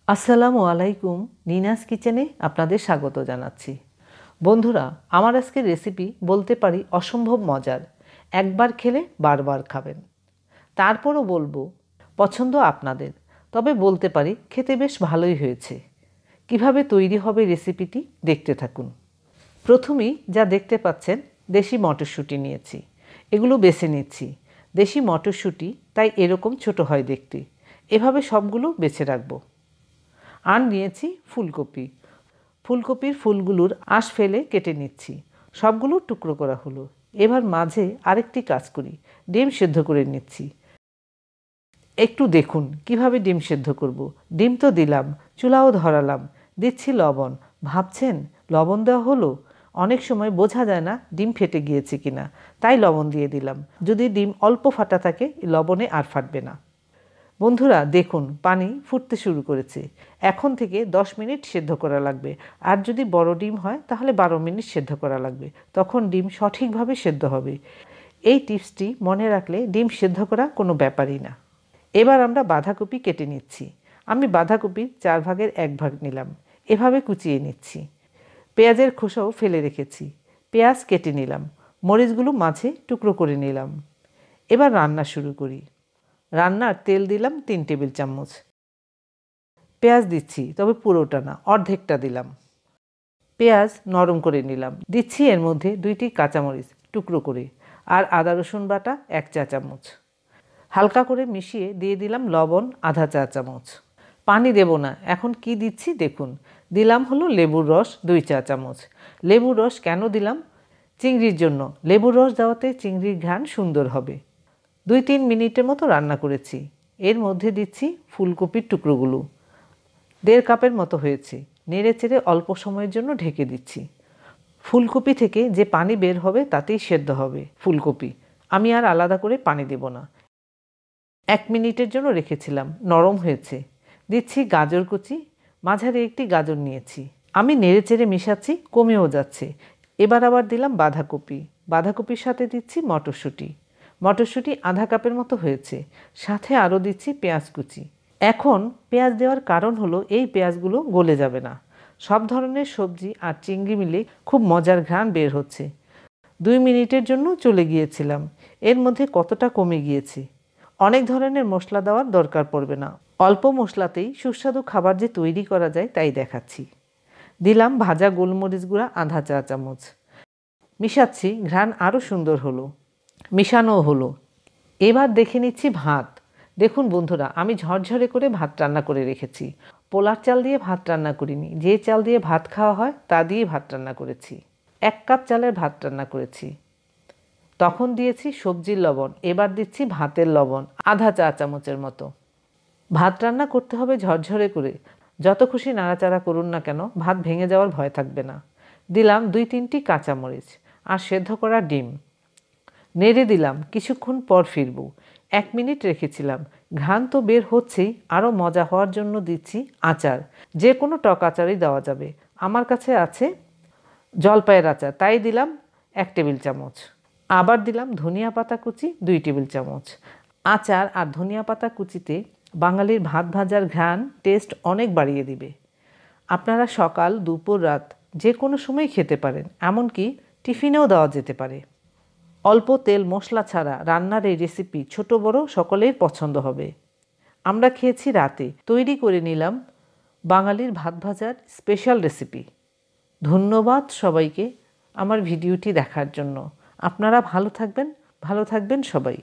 আসসালামু আলাইকুম। নিনাস কিচেনে আপনাদের স্বাগত জানাচ্ছি। বন্ধুরা, আমার আজকের রেসিপি বলতে পারি অসম্ভব মজার। একবার খেলে বারবার খাবেন। তারপরও বলবো পছন্দ আপনাদের, তবে বলতে পারি খেতে বেশ ভালোই হয়েছে। কিভাবে তৈরি হবে রেসিপিটি দেখতে থাকুন। প্রথমেই যা দেখতে পাচ্ছেন, দেশি মটরশুঁটি নিয়েছি। এগুলো বেছে নিচ্ছি। দেশি মটরশুঁটি তাই এরকম ছোট হয় দেখতে। এভাবে সবগুলো বেছে রাখবো। আর নিয়েছি ফুলকপি। ফুলকপির ফুলগুলোর আঁশ ফেলে কেটে নিচ্ছি। সবগুলো টুকরো করা হলো। এবার মাঝে আরেকটি কাজ করি, ডিম সেদ্ধ করে নিচ্ছি। একটু দেখুন কিভাবে ডিম সেদ্ধ করব। ডিম তো দিলাম, চুলাও ধরালাম, দিচ্ছি লবণ। ভাবছেন লবণ দেওয়া হলো? অনেক সময় বোঝা যায় না ডিম ফেটে গিয়েছে কিনা, তাই লবণ দিয়ে দিলাম। যদি ডিম অল্প ফাটা থাকে লবণে আর ফাটবে না। বন্ধুরা দেখুন, পানি ফুটতে শুরু করেছে। এখন থেকে 10 মিনিট সেদ্ধ করা লাগবে। আর যদি বড় ডিম হয় তাহলে 12 মিনিট সেদ্ধ করা লাগবে। তখন ডিম সঠিকভাবে সেদ্ধ হবে। এই টিপসটি মনে রাখলে ডিম সেদ্ধ করা কোনো ব্যাপারই না। এবার আমরা বাঁধাকপি কেটে নিচ্ছি। আমি বাঁধাকপির 4 ভাগের 1 ভাগ নিলাম। এভাবে কুচিয়ে নিচ্ছি। পেঁয়াজের খোসাও ফেলে রেখেছি। পেঁয়াজ কেটে নিলাম। মরিচগুলো মাঝে টুকরো করে নিলাম। এবার রান্না শুরু করি। রান্নার তেল দিলাম 3 টেবিল চামচ। পেঁয়াজ দিচ্ছি, তবে পুরোটা না, অর্ধেকটা দিলাম। পেঁয়াজ নরম করে নিলাম। দিচ্ছি এর মধ্যে 2টি কাঁচামরিচ টুকরো করে, আর আদা রসুন বাটা 1 চা চামচ। হালকা করে মিশিয়ে দিয়ে দিলাম লবণ আধা চা চামচ। পানি দেব না। এখন কি দিচ্ছি দেখুন। দিলাম হলো লেবুর রস 2 চা চামচ। লেবুর রস কেন দিলাম? চিংড়ির জন্য। লেবুর রস দেওয়াতে চিংড়ির ঘ্রাণ সুন্দর হবে। 2-3 মিনিটের মতো রান্না করেছি। এর মধ্যে দিচ্ছি ফুলকপির টুকরোগুলো। 1.5 কাপের মতো হয়েছে। নেড়ে চেড়ে অল্প সময়ের জন্য ঢেকে দিচ্ছি। ফুলকপি থেকে যে পানি বের হবে তাতেই সেদ্ধ হবে ফুলকপি। আমি আর আলাদা করে পানি দেব না। 1 মিনিটের জন্য রেখেছিলাম, নরম হয়েছে। দিচ্ছি গাজর কুচি। মাঝারি একটি গাজর নিয়েছি। আমি নেড়ে চেড়ে মিশাচ্ছি, কমেও যাচ্ছে। এবার আবার দিলাম বাঁধাকপি। বাঁধাকপির সাথে দিচ্ছি মটরশুঁটি। মটরশুঁটি আধা কাপের মতো হয়েছে। সাথে আরও দিচ্ছি পেঁয়াজ কুচি। এখন পেঁয়াজ দেওয়ার কারণ হলো এই পেঁয়াজগুলো গলে যাবে না। সব ধরনের সবজি আর চিংড়ি মিলে খুব মজার ঘ্রাণ বের হচ্ছে। 2 মিনিটের জন্য চলে গিয়েছিলাম। এর মধ্যে কতটা কমে গিয়েছে। অনেক ধরনের মশলা দেওয়ার দরকার পড়বে না। অল্প মশলাতেই সুস্বাদু খাবার যে তৈরি করা যায় তাই দেখাচ্ছি। দিলাম ভাজা গোলমরিচ গুঁড়া আধা চা চামচ। মিশাচ্ছি, ঘ্রাণ আরও সুন্দর হলো। মিশানো হলো। এবার দেখে নিচ্ছি ভাত। দেখুন বন্ধুরা, আমি ঝরঝরে করে ভাত রান্না করে রেখেছি। পোলার চাল দিয়ে ভাত রান্না করিনি। যে চাল দিয়ে ভাত খাওয়া হয় তা দিয়ে ভাত রান্না করেছি। 1 কাপ চালের ভাত রান্না করেছি। তখন দিয়েছি সবজির লবণ। এবার দিচ্ছি ভাতের লবণ আধা চা চামচের মতো। ভাত রান্না করতে হবে ঝরঝরে করে। যত খুশি নাড়াচাড়া করুন না কেন, ভাত ভেঙে যাওয়ার ভয় থাকবে না। দিলাম 2-3টি কাঁচামরিচ আর সেদ্ধ করা ডিম। নেড়ে দিলাম। কিছুক্ষণ পর ফিরব। 1 মিনিট রেখেছিলাম। ঘ্রাণ তো বের হচ্ছেই। আরও মজা হওয়ার জন্য দিচ্ছি আচার। যে কোনো টক আচারই দেওয়া যাবে। আমার কাছে আছে জলপাইয়ের আচার, তাই দিলাম 1 টেবিল চামচ। আবার দিলাম ধনিয়া পাতা কুচি 2 টেবিল চামচ। আচার আর ধনিয়া পাতা কুচিতে বাঙালির ভাত ভাজার ঘ্রাণ টেস্ট অনেক বাড়িয়ে দিবে। আপনারা সকাল, দুপুর, রাত যে কোনো সময় খেতে পারেন। এমনকি টিফিনেও দেওয়া যেতে পারে। অল্প তেল মশলা ছাড়া রান্নার এই রেসিপি ছোট বড় সকলের পছন্দ হবে। আমরা খেয়েছি রাতে। তৈরি করে নিলাম বাঙালির ভাত ভাজার স্পেশাল রেসিপি। ধন্যবাদ সবাইকে আমার ভিডিওটি দেখার জন্য। আপনারা ভালো থাকবেন সবাই।